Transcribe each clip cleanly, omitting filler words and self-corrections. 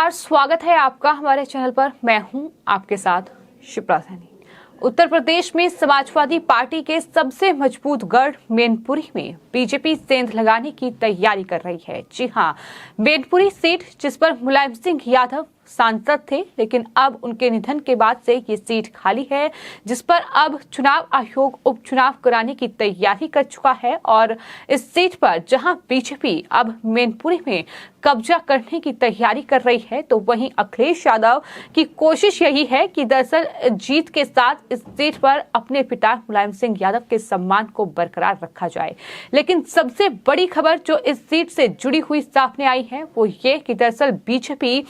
नमस्कार, स्वागत है आपका हमारे चैनल पर। मैं हूं आपके साथ शिप्रा सैनी। उत्तर प्रदेश में समाजवादी पार्टी के सबसे मजबूत गढ़ मैनपुरी में बीजेपी सेंध लगाने की तैयारी कर रही है। जी हां, मैनपुरी सीट जिस पर मुलायम सिंह यादव सांसद थे, लेकिन अब उनके निधन के बाद से ये सीट खाली है, जिस पर अब चुनाव आयोग उपचुनाव कराने की तैयारी कर चुका है। और इस सीट पर जहां बीजेपी अब मैनपुरी में कब्जा करने की तैयारी कर रही है, तो वहीं अखिलेश यादव की कोशिश यही है कि दरअसल जीत के साथ इस सीट पर अपने पिता मुलायम सिंह यादव के सम्मान को बरकरार रखा जाए। लेकिन सबसे बड़ी खबर जो इस सीट से जुड़ी हुई सामने आई है वो ये कि दरअसल बीजेपी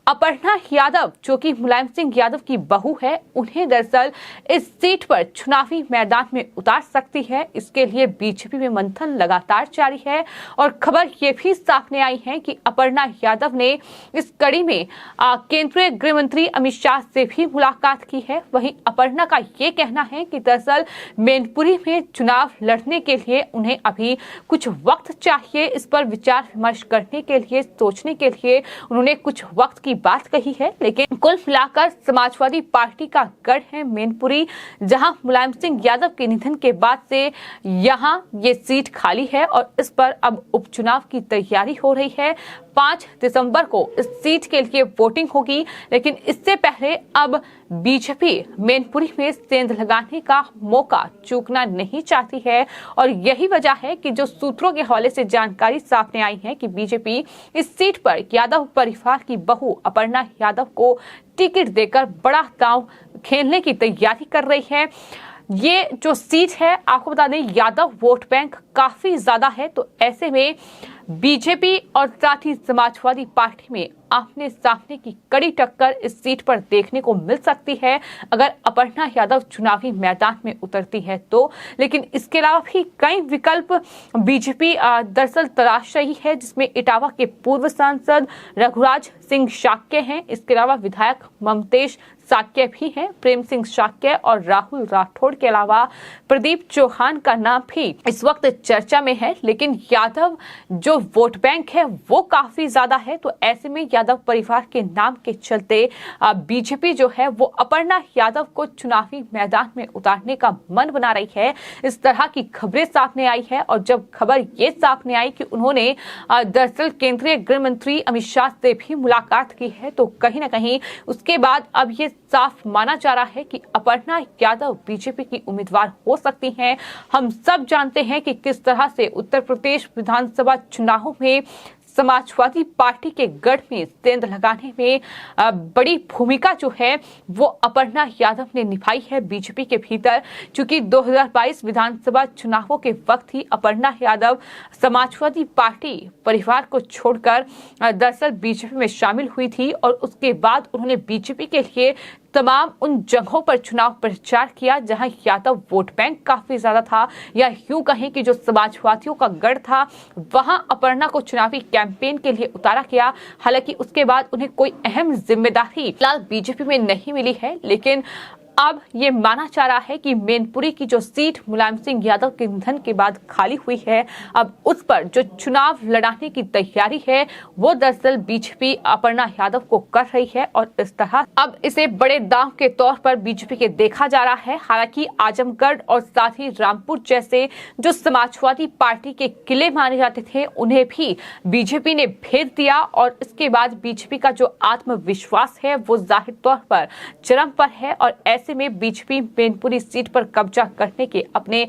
अपर्णा यादव, जो कि मुलायम सिंह यादव की बहू है, उन्हें दरअसल इस सीट पर चुनावी मैदान में उतार सकती है। इसके लिए बीजेपी में मंथन लगातार जारी है और खबर ये भी सामने आई है कि अपर्णा यादव ने इस कड़ी में केंद्रीय गृह मंत्री अमित शाह से भी मुलाकात की है। वहीं अपर्णा का ये कहना है कि दरअसल मैनपुरी में चुनाव लड़ने के लिए उन्हें अभी कुछ वक्त चाहिए। इस पर विचार विमर्श करने के लिए, सोचने के लिए उन्होंने कुछ वक्त की बात कही है। लेकिन कुल मिलाकर समाजवादी पार्टी का गढ़ है मैनपुरी, जहां मुलायम सिंह यादव के निधन के बाद से यहां ये सीट खाली है और इस पर अब उपचुनाव की तैयारी हो रही है। 5 दिसंबर को इस सीट के लिए वोटिंग होगी, लेकिन इससे पहले अब बीजेपी मैनपुरी में सेंध लगाने का मौका चूकना नहीं चाहती है। और यही वजह है कि जो सूत्रों के हवाले से जानकारी सामने आई है कि बीजेपी इस सीट पर यादव परिवार की बहू अपर्णा यादव को टिकट देकर बड़ा दांव खेलने की तैयारी कर रही है। ये जो सीट है, आपको बता दें, यादव वोट बैंक काफी ज्यादा है, तो ऐसे में बीजेपी और साथ ही समाजवादी पार्टी में आमने सामने की कड़ी टक्कर इस सीट पर देखने को मिल सकती है अगर अपर्णा यादव चुनावी मैदान में उतरती है तो। लेकिन इसके अलावा भी कई विकल्प बीजेपी दरअसल तलाश रही है, जिसमें इटावा के पूर्व सांसद रघुराज सिंह शाक्य हैं। इसके अलावा विधायक ममतेश शाक्य भी हैं, प्रेम सिंह शाक्य और राहुल राठौड़ के अलावा प्रदीप चौहान का नाम भी इस वक्त चर्चा में है। लेकिन यादव जो वोट बैंक है वो काफी ज्यादा है, तो ऐसे में यादव परिवार के नाम के चलते बीजेपी जो है वो अपर्णा यादव को चुनावी मैदान में उतारने का मन बना रही है। इस तरह की खबरें सामने आई है और जब खबर ये सामने आई कि उन्होंने दरअसल केंद्रीय गृह मंत्री अमित शाह से भी मुलाकात की है, तो कहीं ना कहीं उसके बाद अब ये साफ माना जा रहा है कि अपर्णा यादव बीजेपी की उम्मीदवार हो सकती हैं। हम सब जानते हैं कि किस तरह से उत्तर प्रदेश विधानसभा चुनावों में समाजवादी पार्टी के गढ़ में सेंध लगाने में बड़ी भूमिका जो है वो अपर्णा यादव ने निभाई है बीजेपी के भीतर। चूंकि 2022 विधानसभा चुनावों के वक्त ही अपर्णा यादव समाजवादी पार्टी परिवार को छोड़कर दरअसल बीजेपी में शामिल हुई थी और उसके बाद उन्होंने बीजेपी के लिए तमाम उन जगहों पर चुनाव प्रचार किया जहां यादव वोट बैंक काफी ज्यादा था, या यूं कहें कि जो समाजवादियों का गढ़ था वहां अपर्णा को चुनावी कैंपेन के लिए उतारा गया। हालांकि उसके बाद उन्हें कोई अहम जिम्मेदारी फिलहाल बीजेपी में नहीं मिली है, लेकिन अब ये माना जा रहा है कि मैनपुरी की जो सीट मुलायम सिंह यादव के निधन के बाद खाली हुई है, अब उस पर जो चुनाव लड़ाने की तैयारी है वो दरअसल बीजेपी अपर्णा यादव को कर रही है और इस तरह अब इसे बड़े दांव के तौर पर बीजेपी के देखा जा रहा है। हालांकि आजमगढ़ और साथ ही रामपुर जैसे जो समाजवादी पार्टी के किले माने जाते थे उन्हें भी बीजेपी ने भेद दिया और इसके बाद बीजेपी का जो आत्मविश्वास है वो जाहिर तौर पर चरम पर है और ऐसे में बीजेपी मैनपुरी सीट पर कब्जा करने के अपने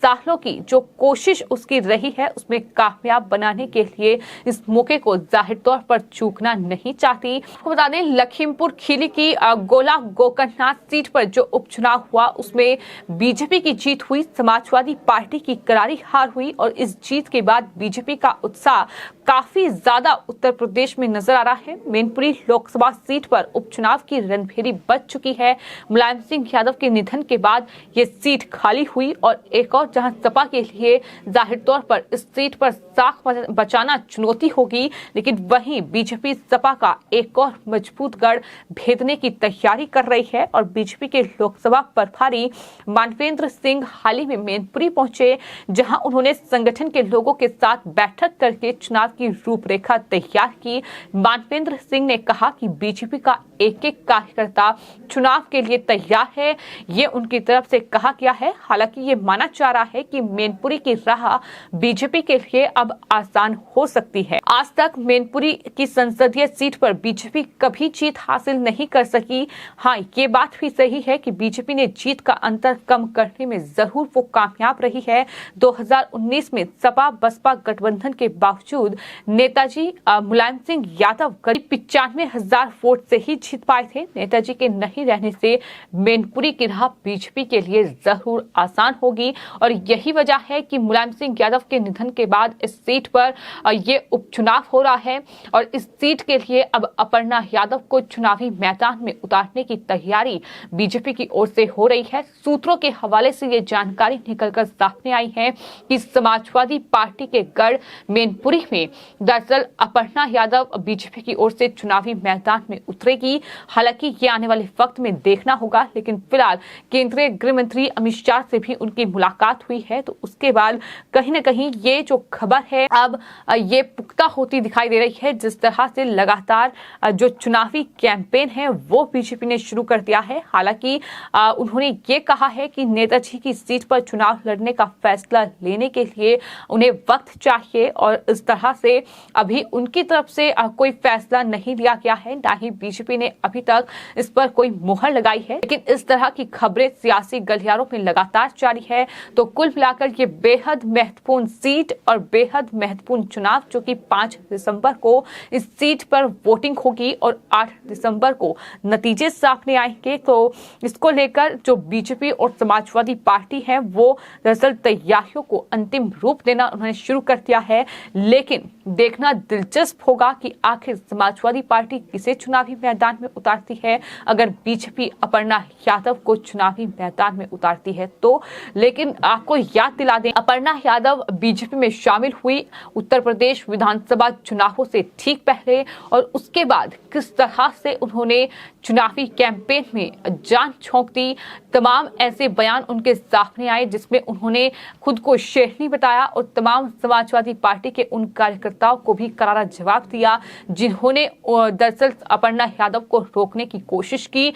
सालों की जो कोशिश उसकी रही है उसमें कामयाब बनाने के लिए इस मौके को जाहिर तौर पर चूकना नहीं चाहती। आपको बता दें, लखीमपुर खीरी की गोला गोकर्णनाथ सीट पर जो उपचुनाव हुआ उसमें बीजेपी की जीत हुई, समाजवादी पार्टी की करारी हार हुई और इस जीत के बाद बीजेपी का उत्साह काफी ज्यादा उत्तर प्रदेश में नजर आ रहा है। मैनपुरी लोकसभा सीट पर उपचुनाव की रणभेरी बच चुकी है। मुलायम सिंह यादव के निधन के बाद ये सीट खाली हुई और एक और इंदौर, जहां सपा के लिए जाहिर तौर पर इस सीट पर साख बचाना चुनौती होगी, लेकिन वहीं बीजेपी सपा का एक और मजबूत गढ़ भेदने की तैयारी कर रही है। और बीजेपी के लोकसभा प्रभारी मानवेंद्र सिंह हाल ही में मैनपुरी पहुंचे, जहां उन्होंने संगठन के लोगों के साथ बैठक करके चुनाव की रूपरेखा तैयार की। मानवेंद्र सिंह ने कहा कि बीजेपी का एक एक कार्यकर्ता चुनाव के लिए तैयार है, ये उनकी तरफ से कहा गया है। हालांकि ये माना जा रहा है कि मैनपुरी की राह बीजेपी के लिए अब आसान हो सकती है। आज तक मैनपुरी की संसदीय सीट पर बीजेपी कभी जीत हासिल नहीं कर सकी। हाँ, ये बात भी सही है कि बीजेपी ने जीत का अंतर कम करने में जरूर वो कामयाब रही है। 2019 में सपा बसपा गठबंधन के बावजूद नेताजी मुलायम सिंह यादव करीब 95,000 वोट से ही जीत पाए थे। नेताजी के नहीं रहने से मैनपुरी की राह बीजेपी के लिए जरूर आसान होगी और यही वजह है कि मुलायम सिंह यादव के निधन के बाद इस सीट पर ये उपचुनाव हो रहा है और इस सीट के लिए अब अपर्णा यादव को चुनावी मैदान में उतारने की तैयारी बीजेपी की ओर से हो रही है। सूत्रों के हवाले से ये जानकारी निकलकर सामने आई है कि समाजवादी पार्टी के गढ़ मैनपुरी में दरअसल अपर्णा यादव बीजेपी की ओर से चुनावी मैदान में उतरेगी। हालांकि ये आने वाले वक्त में देखना होगा, लेकिन फिलहाल केंद्रीय गृह मंत्री अमित शाह से भी उनकी मुलाकात हुई है, तो उसके बाद कहीं न कहीं ये जो खबर है अब ये पुख्ता होती दिखाई दे रही है। जिस तरह से लगातार जो चुनावी कैंपेन है वो बीजेपी ने शुरू कर दिया है। हालांकि उन्होंने ये कहा है कि नेताजी की सीट पर चुनाव लड़ने का फैसला लेने के लिए उन्हें वक्त चाहिए और इस तरह से अभी उनकी तरफ से कोई फैसला नहीं लिया गया है, ना ही बीजेपी ने अभी तक इस पर कोई मुहर लगाई है। लेकिन इस तरह की खबरें सियासी गलियारों में लगातार जारी है। तो कुल मिलाकर ये बेहद महत्वपूर्ण सीट और बेहद महत्वपूर्ण चुनाव, जो कि 5 दिसंबर को इस सीट पर वोटिंग होगी और 8 दिसंबर को नतीजे सामने आएंगे। तो इसको लेकर जो बीजेपी और समाजवादी पार्टी है वो दरअसल तैयारियों को अंतिम रूप देना उन्होंने शुरू कर दिया है। लेकिन देखना दिलचस्प होगा कि आखिर समाजवादी पार्टी किसे चुनावी मैदान में उतारती है। अगर बीजेपी अपर्णा यादव को चुनावी मैदान में उतारती है तो, लेकिन आपको याद दिला दें, अपर्णा यादव बीजेपी में शामिल हुई उत्तर प्रदेश विधानसभा चुनावों से ठीक पहले और उसके बाद किस तरह से उन्होंने चुनावी कैंपेन में जान झोंक दी। तमाम ऐसे बयान उनके सामने आए जिसमें उन्होंने खुद को शेरनी बताया और तमाम समाजवादी पार्टी के उन कार्यकर्ताओं को भी करारा जवाब दिया जिन्होंने दरअसल अपर्णा यादव को रोकने की कोशिश की।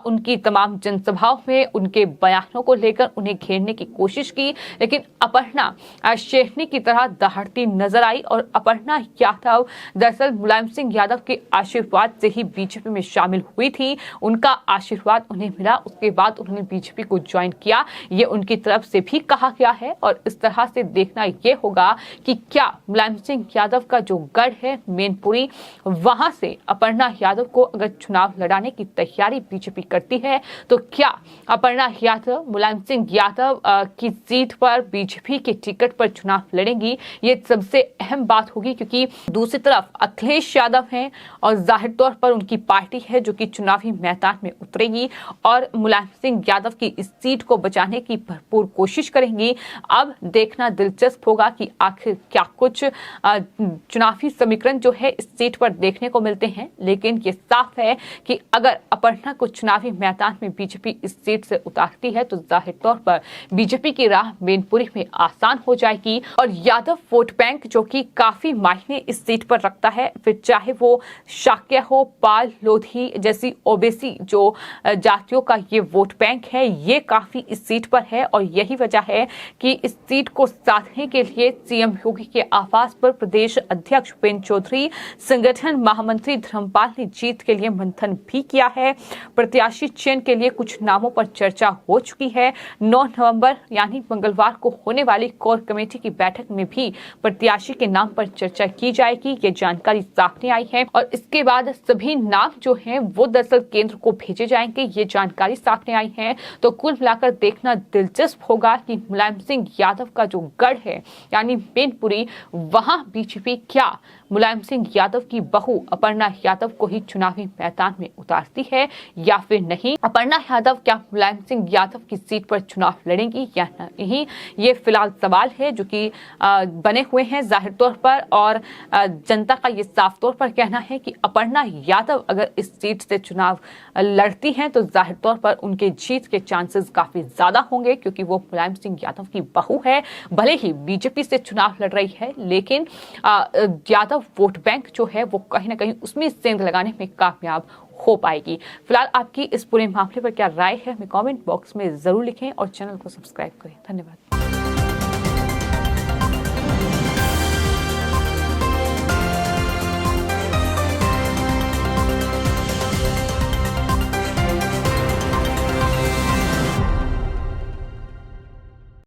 उनकी तमाम जनसभाओं में उनके बयानों को लेकर उन्हें घेरने की कोशिश की, लेकिन अपर्णा शेरनी की तरह दहाड़ती नजर आई और अपर्णा यादव दरअसल मुलायम सिंह यादव के आशीर्वाद से ही बीजेपी में शामिल हुई थी। उनका आशीर्वाद उन्हें मिला, उसके बाद उन्होंने बीजेपी को ज्वाइन किया, ये उनकी तरफ से भी कहा गया है। और इस तरह से देखना ये होगा कि क्या मुलायम सिंह यादव का जो गढ़ है मैनपुरी, वहां से अपर्णा यादव को अगर चुनाव लड़ाने की तैयारी बीजेपी करती है तो क्या अपर्णा यादव मुलायम सिंह यादव की सीट पर बीजेपी के टिकट पर चुनाव लड़ेंगी। ये सबसे अहम बात होगी, क्योंकि दूसरी तरफ अखिलेश यादव हैं और जाहिर तौर पर उनकी पार्टी है जो कि चुनावी मैदान में उतरेगी और मुलायम सिंह यादव की इस सीट को बचाने की भरपूर कोशिश करेंगी। अब देखना दिलचस्प होगा कि आखिर क्या कुछ चुनावी समीकरण जो है इस सीट पर देखने को मिलते हैं। लेकिन ये साफ है कि अगर अपर्णा को चुनावी मैदान में बीजेपी इस सीट से उतारती है तो जाहिर तौर पर बीजेपी की राह मैनपुरी में आसान हो जाएगी और यादव वोट बैंक जो कि काफी मायने इस सीट पर रखता है, फिर चाहे वो शाक्य हो, पाल, लोधी जैसी ओबीसी जो जातियों का ये वोट बैंक है, ये काफी इस सीट पर है। और यही वजह है कि इस सीट को साधने के लिए सीएम योगी के आवास पर प्रदेश अध्यक्ष उपेंद्र चौधरी, संगठन महामंत्री धर्मपाल ने जीत के लिए मंथन भी किया है। प्रत्याशी चयन के लिए कुछ नामों पर चर्चा हो चुकी है। 9 नवंबर यानी मंगलवार को होने वाली कोर कमेटी की बैठक में भी प्रत्याशी के नाम पर चर्चा की जाएगी, ये जानकारी सामने आई है। और इसके बाद सभी नाम जो हैं वो दरअसल केंद्र को भेजे जाएंगे, ये जानकारी सामने आई है। तो कुल मिलाकर देखना दिलचस्प होगा कि मुलायम सिंह यादव का जो गढ़ है यानी मैनपुरी, वहां बीजेपी क्या मुलायम सिंह यादव की बहू अपर्णा यादव को ही चुनावी मैदान में उतारती है या फिर नहीं। अपर्णा यादव क्या मुलायम सिंह यादव की सीट पर चुनाव लड़ेंगी या यही ये फिलहाल सवाल है जो कि बने हुए हैं जाहिर तौर पर, और जनता का ये साफ तौर पर कहना है कि अपर्णा यादव अगर इस सीट से चुनाव लड़ती हैं तो जाहिर तौर पर उनके जीत के चांसेस काफी ज्यादा होंगे, क्योंकि वो मुलायम सिंह यादव की बहू है। भले ही बीजेपी से चुनाव लड़ रही है, लेकिन यादव वोट बैंक जो है वो कहीं ना कहीं उसमें सेंध लगाने में कामयाब हो पाएगी। फिलहाल आपकी इस पूरे मामले पर क्या राय है, हमें कमेंट बॉक्स में जरूर लिखें और चैनल को सब्सक्राइब करें। धन्यवाद।